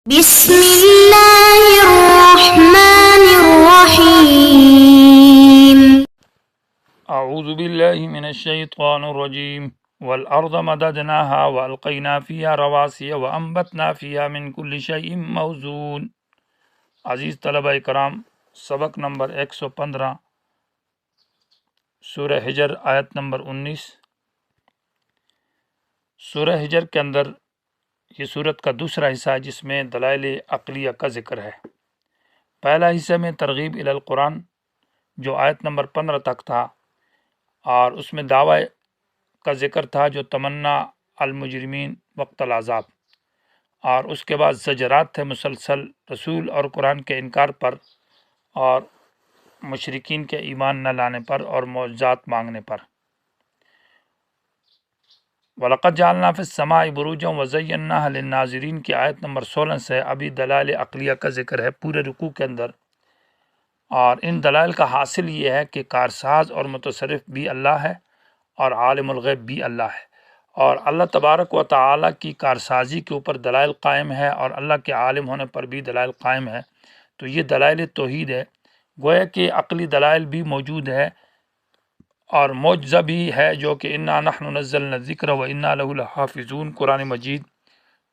بسم الله الرحمن الرحيم. أعوذ بالله من الشيطان الرجيم والأرض مددناها وألقينا فيها رواسي وأنبتنا فيها من كل شيء موزون. عزیز طلبہ کرام، سبق نمبر 115 سورہ حجر آیت نمبر 19۔ سورہ حجر کے اندر یہ سورت کا دوسرا حصہ ہے جس میں دلائل عقلیہ کا ذکر ہے۔ پہلا حصہ میں ترغیب الی القرآن جو آیت نمبر 15 تک تھا، اور اس میں دعوی کا ذکر تھا جو تمنا المجرمین وقت العذاب، اور اس کے بعد زجرات تھے مسلسل رسول اور قرآن کے انکار پر اور مشرکین کے ایمان نہ لانے پر اور معجزات مانگنے پر۔ وَلَقَدْ جَعَلْنَا فِي السَّمَاءِ بُرُوجًا وَزَيَّنَّاهَا لِلنَّاظِرِينَ کی آیت نمبر 16 سے ابھی دلائل عقلیہ کا ذکر ہے پورے رکوع کے اندر، اور ان دلائل کا حاصل یہ ہے کہ کارساز اور متصرف بھی اللہ ہے اور عالم الغیب بھی اللہ ہے، اور اللہ تبارک و تعالی کی کارسازی کے اوپر دلائل قائم ہے اور اللہ کے عالم ہونے پر بھی دلائل قائم ہے۔ تو یہ دلائل توحید ہے، گویا کہ عقلی دلائل بھی موجود ہے اور معجزہ بھی ہے جو کہ انا نحن نزلنا الذکر و انا لہ لحافظون قرآن مجید۔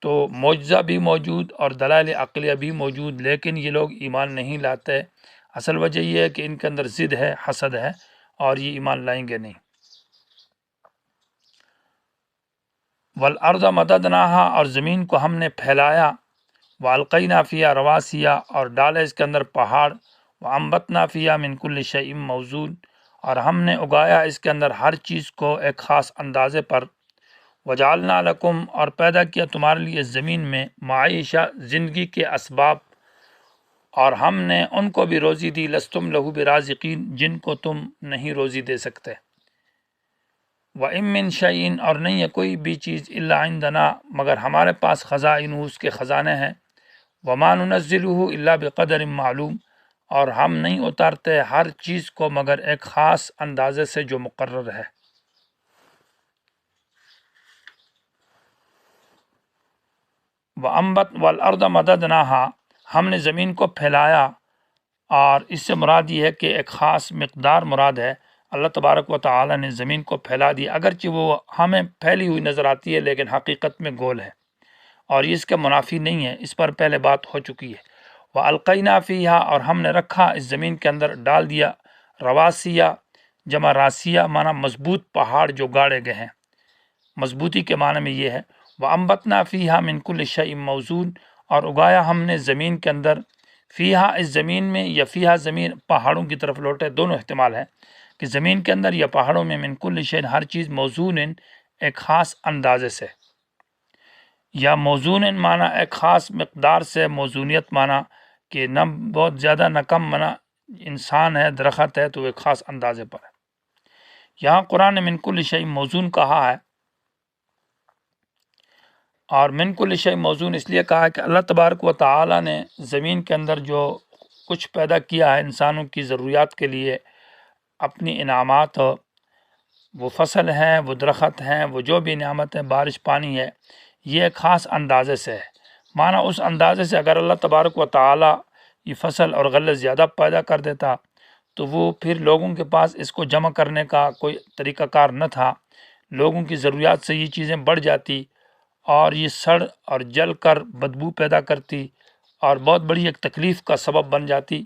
تو معجزہ بھی موجود اور دلائل عقلیہ بھی موجود، لیکن یہ لوگ ایمان نہیں لاتے۔ اصل وجہ یہ ہے کہ ان کے اندر ضد ہے، حسد ہے، اور یہ ایمان لائیں گے نہیں۔ والارض مددناہا، اور زمین کو ہم نے پھیلایا، والقینا فیہا رواسیا، اور ڈالے اس کے اندر پہاڑ، وانبتنا فیہا من کل شیء موزون، اور ہم نے اگایا اس کے اندر ہر چیز کو ایک خاص اندازے پر، وجعلنا لکم، اور پیدا کیا تمہارے لیے زمین میں معیشہ زندگی کے اسباب، اور ہم نے ان کو بھی روزی دی، لستم لہو برازقین، جن کو تم نہیں روزی دے سکتے۔ وَإِن مِّن شَيْءٍ، اور نہیں ہے کوئی بھی چیز، إِلَّا عِندَنَا، مگر ہمارے پاس خزائنہ، اس کے خزانے ہیں، وَمَا نُنَزِّلُهُ إِلَّا بِقَدَرٍ معلوم، اور ہم نہیں اتارتے ہر چیز کو مگر ایک خاص اندازے سے جو مقرر ہے۔ وَالْأَرْضَ مَدَدْنَاهَا، ہم نے زمین کو پھیلایا، اور اس سے مراد یہ ہے کہ ایک خاص مقدار مراد ہے۔ اللہ تبارک و تعالی نے زمین کو پھیلا دی، اگرچہ وہ ہمیں پھیلی ہوئی نظر آتی ہے لیکن حقیقت میں گول ہے، اور یہ اس کے منافی نہیں ہے، اس پر پہلے بات ہو چکی ہے۔ وَأَلْقَيْنَا فِيهَا، اور ہم نے رکھا اس زمین کے اندر، ڈال دیا، رواسیہ جمع راسیہ معنی مضبوط پہاڑ جو گاڑے گئے ہیں، مضبوطی کے معنی میں یہ ہے۔ وَأَنبَتْنَا فِيهَا مِن كُلِّ شَيْءٍ موزون، اور اگایا ہم نے زمین کے اندر، فیہا اس زمین میں، یا فیہا زمین پہاڑوں کی طرف لوٹے، دونوں احتمال ہے کہ زمین کے اندر یا پہاڑوں میں، من کل شیء ہر چیز، موزون ایک خاص اندازے سے، یا موزون معنی ایک خاص مقدار سے، موزونیت معنی کہ نہ بہت زیادہ نہ کم، معنی انسان ہے، درخت ہے، تو ایک خاص اندازے پر ہے۔ یہاں قرآن نے من کل شیء موزون کہا ہے، اور من کل شیء موزون اس لیے کہا ہے کہ اللہ تبارک و تعالی نے زمین کے اندر جو کچھ پیدا کیا ہے انسانوں کی ضروریات کے لیے، اپنی انعامات، وہ فصل ہیں، وہ درخت ہیں، وہ جو بھی نعمت ہے، بارش پانی ہے، یہ ایک خاص اندازے سے ہے۔ معنی اس اندازے سے اگر اللہ تبارک و تعالی یہ فصل اور غلہ زیادہ پیدا کر دیتا تو وہ پھر لوگوں کے پاس اس کو جمع کرنے کا کوئی طریقہ کار نہ تھا، لوگوں کی ضروریات سے یہ چیزیں بڑھ جاتی اور یہ سڑ اور جل کر بدبو پیدا کرتی اور بہت بڑی ایک تکلیف کا سبب بن جاتی،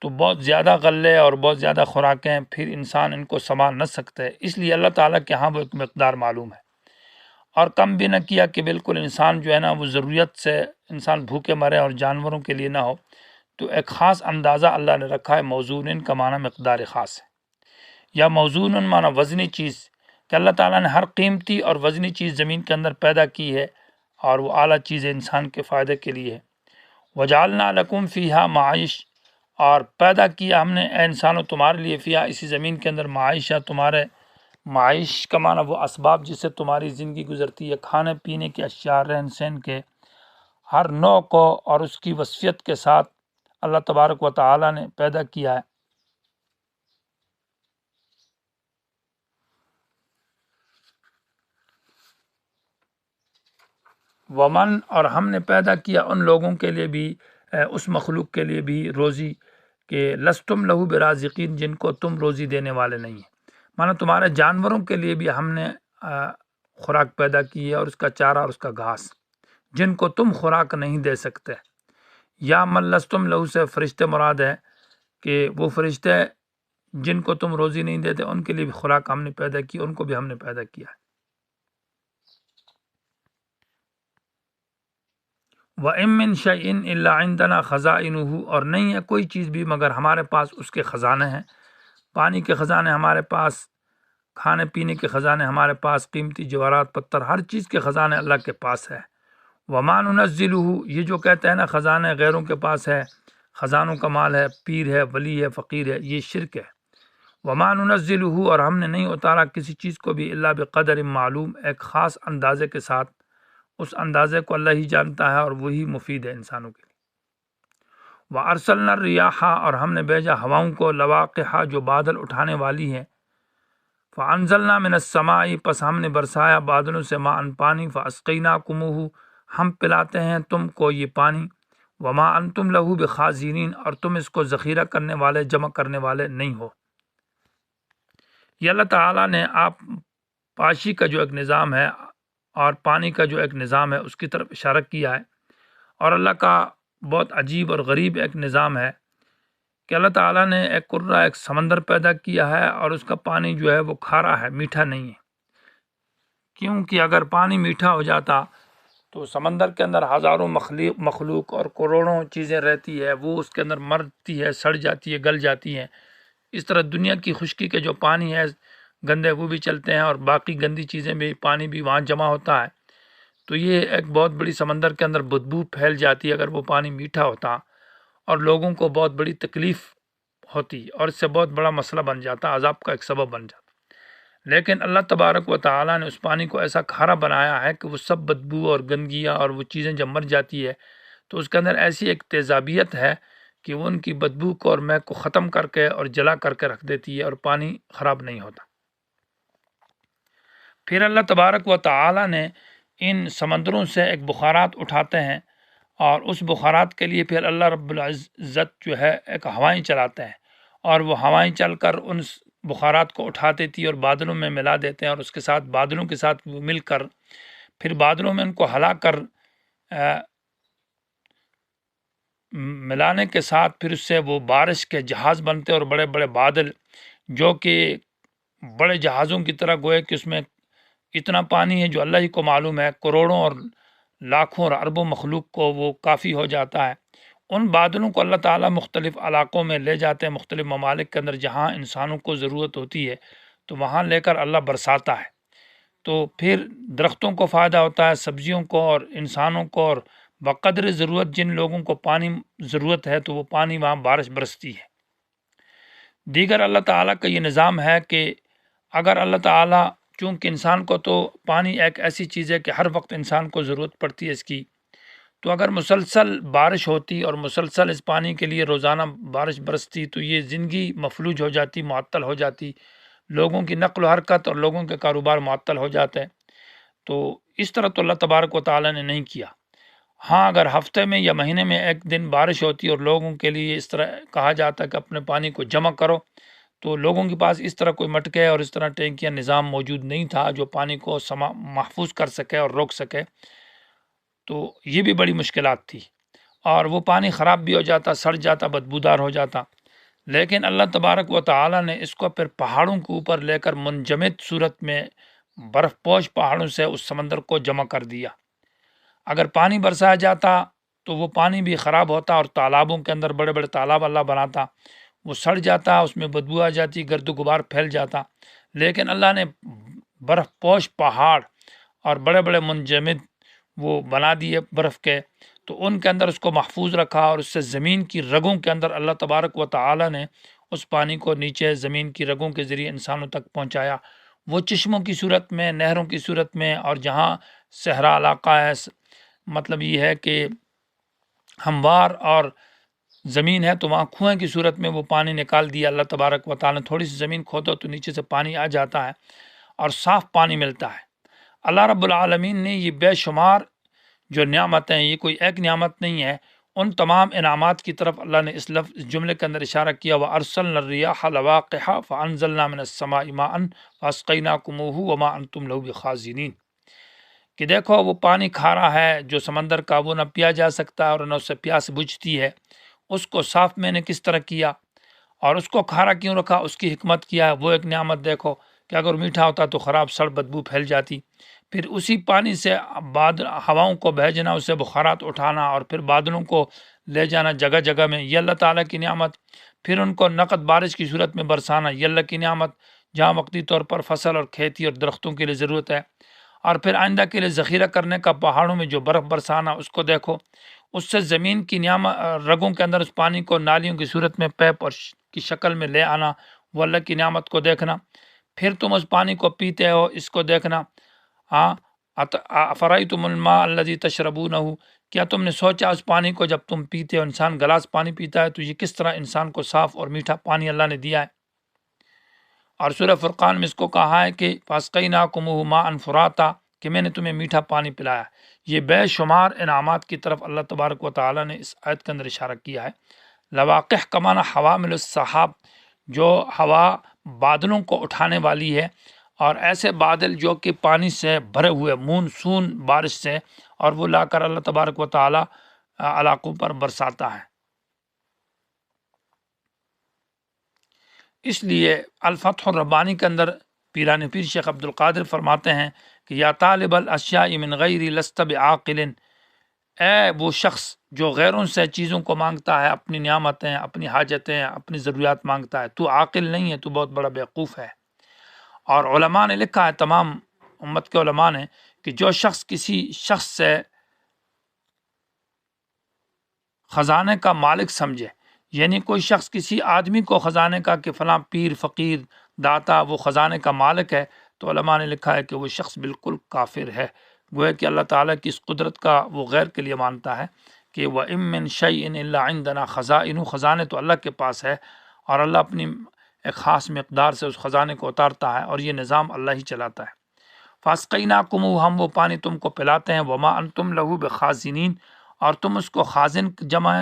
تو بہت زیادہ غلے اور بہت زیادہ خوراکیں پھر انسان ان کو سنبھال نہ سکتے، اس لیے اللہ تعالیٰ کے ہاں وہ ایک مقدار معلوم ہے، اور کم بھی نہ کیا کہ بالکل انسان جو ہے نا وہ ضروریت سے انسان بھوکے مرے اور جانوروں کے لیے نہ ہو، تو ایک خاص اندازہ اللہ نے رکھا ہے۔ موزون کا معنی مقدار خاص ہے، یا موزون معنی وزنی چیز، کہ اللہ تعالیٰ نے ہر قیمتی اور وزنی چیز زمین کے اندر پیدا کی ہے، اور وہ اعلیٰ چیز انسان کے فائدے کے لیے ہے۔ وجعلنا لکم فیہا معائش، اور پیدا کیا ہم نے اے انسانوں تمہارے لیے، فیہا اسی زمین کے اندر، معائشہ تمہارے، معائش کا معنی وہ اسباب جس سے تمہاری زندگی گزرتی ہے، کھانے پینے کے اشیاء، رہن سہن کے ہر نوع کو، اور اس کی وصفیت کے ساتھ اللہ تبارک و تعالی نے پیدا کیا ہے۔ ومن اور ہم نے پیدا کیا ان لوگوں کے لیے بھی اس مخلوق کے لیے بھی روزی کہ لستم لہو برازقین جن کو تم روزی دینے والے نہیں ہیں، مانا تمہارے جانوروں کے لیے بھی ہم نے خوراک پیدا کی ہے اور اس کا چارہ اور اس کا گھاس جن کو تم خوراک نہیں دے سکتے۔ یا من لستم لہو سے فرشتے مراد ہے کہ وہ فرشتے جن کو تم روزی نہیں دیتے ان کے لیے بھی خوراک ہم نے پیدا کی، ان کو بھی ہم نے پیدا کیا ہے۔ وَإِن مِّن شَيْءٍ إِلَّا عِندَنَا خَزَائِنُهُ اور نہیں ہے کوئی چیز بھی مگر ہمارے پاس اس کے خزانے ہیں، پانی کے خزانے ہمارے پاس، کھانے پینے کے خزانے ہمارے پاس، قیمتی جواہرات پتھر ہر چیز کے خزانے اللہ کے پاس ہے۔ وَمَا نُنَزِّلُهُ یہ جو کہتے ہیں نا خزانے غیروں کے پاس ہے، خزانوں کا مال ہے، پیر ہے، ولی ہے، فقیر ہے، یہ شرک ہے۔ وَمَا نُنَزِّلُهُ اور ہم نے نہیں اتارا کسی چیز کو بھی الا بقدر معلوم ایک خاص اندازے کے ساتھ، اس اندازے کو اللہ ہی جانتا ہے اور وہی مفید ہے انسانوں کے لیے۔ وَأَرْسَلْنَا الرِّيَاحَ اور ہم نے بھیجا ہواؤں کو لواقح جو بادل اٹھانے والی ہیں، فَأَنزَلْنَا مِنَ السَّمَاءِ پس ہم نے برسایا بادلوں سے ماءً پانی، فَأَسْقَيْنَاكُمُوهُ ہم پلاتے ہیں تم کو یہ پانی، وَمَا أَنْتُمْ لَهُ بِخَازِنِينَ اور تم اس کو ذخیرہ کرنے والے جمع کرنے والے نہیں ہو۔ یہ اللہ تعالیٰ نے آپ پاشی کا جو ایک نظام ہے اور پانی کا جو ایک نظام ہے اس کی طرف اشارہ کیا ہے، اور اللہ کا بہت عجیب اور غریب ایک نظام ہے کہ اللہ تعالیٰ نے ایک قرہ ایک سمندر پیدا کیا ہے اور اس کا پانی جو ہے وہ کھارا ہے، میٹھا نہیں ہے، کیونکہ اگر پانی میٹھا ہو جاتا تو سمندر کے اندر ہزاروں مخلوق اور کروڑوں چیزیں رہتی ہے، وہ اس کے اندر مرتی ہے، سڑ جاتی ہے، گل جاتی ہیں۔ اس طرح دنیا کی خشکی کے جو پانی ہے گندے وہ بھی چلتے ہیں اور باقی گندی چیزیں بھی، پانی بھی وہاں جمع ہوتا ہے، تو یہ ایک بہت بڑی سمندر کے اندر بدبو پھیل جاتی ہے اگر وہ پانی میٹھا ہوتا، اور لوگوں کو بہت بڑی تکلیف ہوتی اور اس سے بہت بڑا مسئلہ بن جاتا، عذاب کا ایک سبب بن جاتا۔ لیکن اللہ تبارک و تعالیٰ نے اس پانی کو ایسا کھارا بنایا ہے کہ وہ سب بدبو اور گندگیاں اور وہ چیزیں جب مر جاتی ہے تو اس کے اندر ایسی ایک تیزابیت ہے کہ وہ ان کی بدبو کو اور مہک کو ختم کر کے اور جلا کر کے رکھ دیتی ہے اور پانی خراب نہیں ہوتا۔ پھر اللہ تبارک و تعالیٰ نے ان سمندروں سے ایک بخارات اٹھاتے ہیں، اور اس بخارات کے لیے پھر اللہ رب العزت جو ہے ایک ہوائیں چلاتے ہیں، اور وہ ہوائیں چل کر ان بخارات کو اٹھا دیتی اور بادلوں میں ملا دیتے ہیں، اور اس کے ساتھ بادلوں کے ساتھ وہ مل کر پھر بادلوں میں ان کو ہلا کر ملانے کے ساتھ پھر اس سے وہ بارش کے جہاز بنتے اور بڑے بڑے بادل جو کہ بڑے جہازوں کی طرح گوئے کہ اس میں اتنا پانی ہے جو اللہ ہی کو معلوم ہے، کروڑوں اور لاکھوں اور اربوں مخلوق کو وہ کافی ہو جاتا ہے۔ ان بادلوں کو اللہ تعالیٰ مختلف علاقوں میں لے جاتے ہیں، مختلف ممالک کے اندر جہاں انسانوں کو ضرورت ہوتی ہے تو وہاں لے کر اللہ برساتا ہے، تو پھر درختوں کو فائدہ ہوتا ہے، سبزیوں کو اور انسانوں کو، اور بقدر ضرورت جن لوگوں کو پانی ضرورت ہے تو وہ پانی وہاں بارش برستی ہے۔ دیگر اللہ تعالیٰ کا یہ نظام ہے کہ اگر اللہ تعالیٰ، چونکہ انسان کو تو پانی ایک ایسی چیز ہے کہ ہر وقت انسان کو ضرورت پڑتی ہے اس کی، تو اگر مسلسل بارش ہوتی اور مسلسل اس پانی کے لیے روزانہ بارش برستی تو یہ زندگی مفلوج ہو جاتی، معطل ہو جاتی، لوگوں کی نقل و حرکت اور لوگوں کے کاروبار معطل ہو جاتے ہیں۔ تو اس طرح تو اللہ تبارک و تعالیٰ نے نہیں کیا۔ ہاں اگر ہفتے میں یا مہینے میں ایک دن بارش ہوتی اور لوگوں کے لیے اس طرح کہا جاتا کہ اپنے پانی کو جمع کرو، تو لوگوں کے پاس اس طرح کوئی مٹکے اور اس طرح ٹینکیاں نظام موجود نہیں تھا جو پانی کو محفوظ کر سکے اور روک سکے، تو یہ بھی بڑی مشکلات تھی، اور وہ پانی خراب بھی ہو جاتا، سڑ جاتا، بدبودار ہو جاتا۔ لیکن اللہ تبارک و تعالیٰ نے اس کو پھر پہاڑوں کے اوپر لے کر منجمد صورت میں برف پوش پہاڑوں سے اس سمندر کو جمع کر دیا۔ اگر پانی برسایا جاتا تو وہ پانی بھی خراب ہوتا، اور تالابوں کے اندر بڑے بڑے تالاب اللہ بناتا، وہ سڑ جاتا، اس میں بدبو آ جاتی، گرد و غبار پھیل جاتا۔ لیکن اللہ نے برف پوش پہاڑ اور بڑے بڑے منجمد وہ بنا دیے برف کے، تو ان کے اندر اس کو محفوظ رکھا، اور اس سے زمین کی رگوں کے اندر اللہ تبارک و تعالیٰ نے اس پانی کو نیچے زمین کی رگوں کے ذریعے انسانوں تک پہنچایا، وہ چشموں کی صورت میں، نہروں کی صورت میں، اور جہاں صحرا علاقہ ہے، مطلب یہ ہے کہ ہموار اور زمین ہے تو وہاں کنویں کی صورت میں وہ پانی نکال دیا اللہ تبارک و تعالیٰ نے۔ تھوڑی سی زمین کھودو تو نیچے سے پانی آ جاتا ہے اور صاف پانی ملتا ہے۔ اللہ رب العالمین نے یہ بے شمار جو نعمتیں یہ کوئی ایک نعمت نہیں ہے، ان تمام انعامات کی طرف اللہ نے اس لفظ جملے کے اندر اشارہ کیا، وَأَرْسَلْنَا الرِّيَاحَ لَوَاقِحَ فَأَنزَلْنَا مِنَ السَّمَاءِ مَاءً فَأَسْقَيْنَاكُمُوهُ وَمَا أَنْتُمْ لَهُ بِخَازِنِينَ، کہ دیکھو وہ پانی کھارا ہے جو سمندر کا، وہ نہ پیا جا سکتا ہے اور نہ اس سے پیاس بجھتی ہے، اس کو صاف میں نے کس طرح کیا اور اس کو کھارا کیوں رکھا، اس کی حکمت کیا ہے، وہ ایک نعمت دیکھو کہ اگر میٹھا ہوتا تو خراب سڑ بدبو پھیل جاتی، پھر اسی پانی سے ہواؤں کو بھیجنا، اسے بخارات اٹھانا اور پھر بادلوں کو لے جانا جگہ جگہ میں، یہ اللہ تعالیٰ کی نعمت، پھر ان کو نقد بارش کی صورت میں برسانا، یہ اللہ کی نعمت، جہاں وقتی طور پر فصل اور کھیتی اور درختوں کے لیے ضرورت ہے، اور پھر آئندہ کے لیے ذخیرہ کرنے کا پہاڑوں میں جو برف برسانا، اس کو دیکھو، اس سے زمین کی نعمت رگوں کے اندر اس پانی کو نالیوں کی صورت میں پیپ اور کی شکل میں لے آنا، وہ اللہ کی نعمت کو دیکھنا، پھر تم اس پانی کو پیتے ہو، اس کو دیکھنا، ہاں افرأیتم الماء الذی تشربونہ، کیا تم نے سوچا اس پانی کو جب تم پیتے ہو، انسان گلاس پانی پیتا ہے تو یہ کس طرح انسان کو صاف اور میٹھا پانی اللہ نے دیا ہے۔ اور سورہ فرقان میں اس کو کہا ہے کہ فَاسْقَيْنَاكُمُوهُ مَاءً فُرَاتًا، کہ میں نے تمہیں میٹھا پانی پلایا۔ یہ بے شمار انعامات کی طرف اللہ تبارک و تعالیٰ نے اس آیت کے اندر اشارہ کیا ہے۔ لواقح کا معنی حوامل السحاب، جو ہوا بادلوں کو اٹھانے والی ہے، اور ایسے بادل جو کہ پانی سے بھرے ہوئے، مونسون بارش سے، اور وہ لا کر اللہ تبارک و تعالیٰ علاقوں پر برساتا ہے۔ اس لیے الفتح الربانی کے اندر پیران پیر شیخ عبد القادر فرماتے ہیں کہ یا طالب الاشیاء من غیر لست بعاقل، اے وہ شخص جو غیروں سے چیزوں کو مانگتا ہے، اپنی نعمتیں، اپنی حاجتیں، اپنی ضروریات مانگتا ہے، تو عاقل نہیں ہے، تو بہت بڑا بیوقوف ہے۔ اور علماء نے لکھا ہے، تمام امت کے علماء نے، کہ جو شخص کسی شخص سے خزانے کا مالک سمجھے، یعنی کوئی شخص کسی آدمی کو خزانے کا کہ فلاں پیر فقیر داتا وہ خزانے کا مالک ہے، تو علماء نے لکھا ہے کہ وہ شخص بالکل کافر ہے، گویا کہ اللہ تعالیٰ کی اس قدرت کا وہ غیر کے لیے مانتا ہے کہ وَإِن مِّن شَيْءٍ إِلَّا عِندَنَا خَزَائِنُ، خزانے تو اللہ کے پاس ہے، اور اللہ اپنی ایک خاص مقدار سے اس خزانے کو اتارتا ہے، اور یہ نظام اللہ ہی چلاتا ہے۔ فَاسْقَيْنَاكُمُوهُ، ہم وہ پانی تم کو پلاتے ہیں، وَمَا أَنْتُمْ لَهُ بِخَازِنِينَ، اور تم اس کو خازن جمع،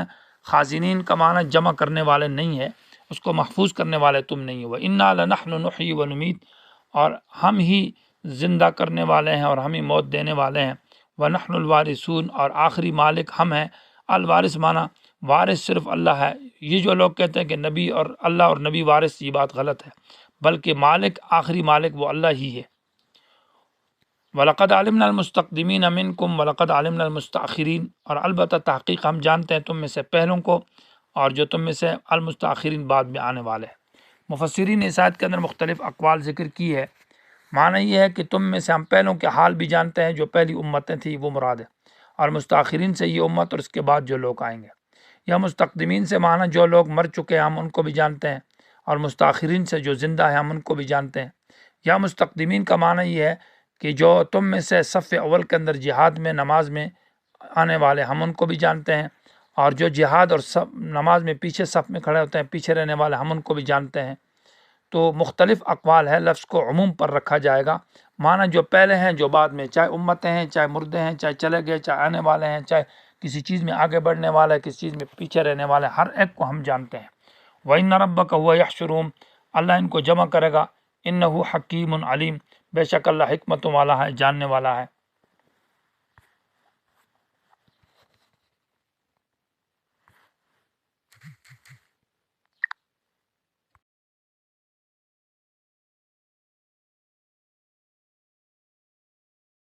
خازنین کا معنی جمع کرنے والے نہیں ہے، اس کو محفوظ کرنے والے تم نہیں ہو۔ وَإِنَّا لَنَحْنُ نُحْيِي وَنُمِيتُ، اور ہم ہی زندہ کرنے والے ہیں اور ہم ہی موت دینے والے ہیں۔ وَنَحْنُ الْوَارِثُونَ، اور آخری مالک ہم ہیں۔ الوارث معنی وارث صرف اللہ ہے۔ یہ جو لوگ کہتے ہیں کہ نبی اور اللہ اور نبی وارث، یہ بات غلط ہے، بلکہ مالک، آخری مالک وہ اللہ ہی ہے۔ وَلَقَدْ عَلِمْنَا الْمُسْتَقْدِمِينَ مِنْكُمْ وَلَقَدْ عَلِمْنَا الْمُسْتَأْخِرِينَ، اور البتہ تحقیق ہم جانتے ہیں تم میں سے پہلوں کو، اور جو تم میں سے المستاخرین بعد میں آنے والے ہیں۔ مفسرین نے اس آیت کے اندر مختلف اقوال ذکر کی ہے۔ معنی یہ ہے کہ تم میں سے ہم پہلوں کے حال بھی جانتے ہیں، جو پہلی امتیں تھیں وہ مراد ہے، اور مستاخرین سے یہ امت اور اس کے بعد جو لوگ آئیں گے۔ یا مستقدمین سے معنی جو لوگ مر چکے ہیں ہم ان کو بھی جانتے ہیں، اور مستاخرین سے جو زندہ ہیں ہم ان کو بھی جانتے ہیں۔ یا مستقدمین کا معنی یہ ہے کہ جو تم میں سے صف اول کے اندر جہاد میں، نماز میں آنے والے ہم ان کو بھی جانتے ہیں، اور جو جہاد اور نماز میں پیچھے صف میں کھڑے ہوتے ہیں، پیچھے رہنے والے ہم ان کو بھی جانتے ہیں۔ تو مختلف اقوال ہے، لفظ کو عموم پر رکھا جائے گا، معنی جو پہلے ہیں جو بعد میں، چاہے امتیں ہیں، چاہے مردے ہیں، چاہے چلے گئے، چاہے آنے والے ہیں، چاہے کسی چیز میں آگے بڑھنے والا ہے، کسی چیز میں پیچھے رہنے والا ہے، ہر ایک کو ہم جانتے ہیں۔ وَإِنَّ رَبَّكَ هُوَ يَحْشُرُهُمْ، اللہ ان کو جمع کرے گا۔ إِنَّهُ حَكِيمٌ عَلِيمٌ، بے شک اللہ حکمتوں والا ہے، جاننے والا ہے۔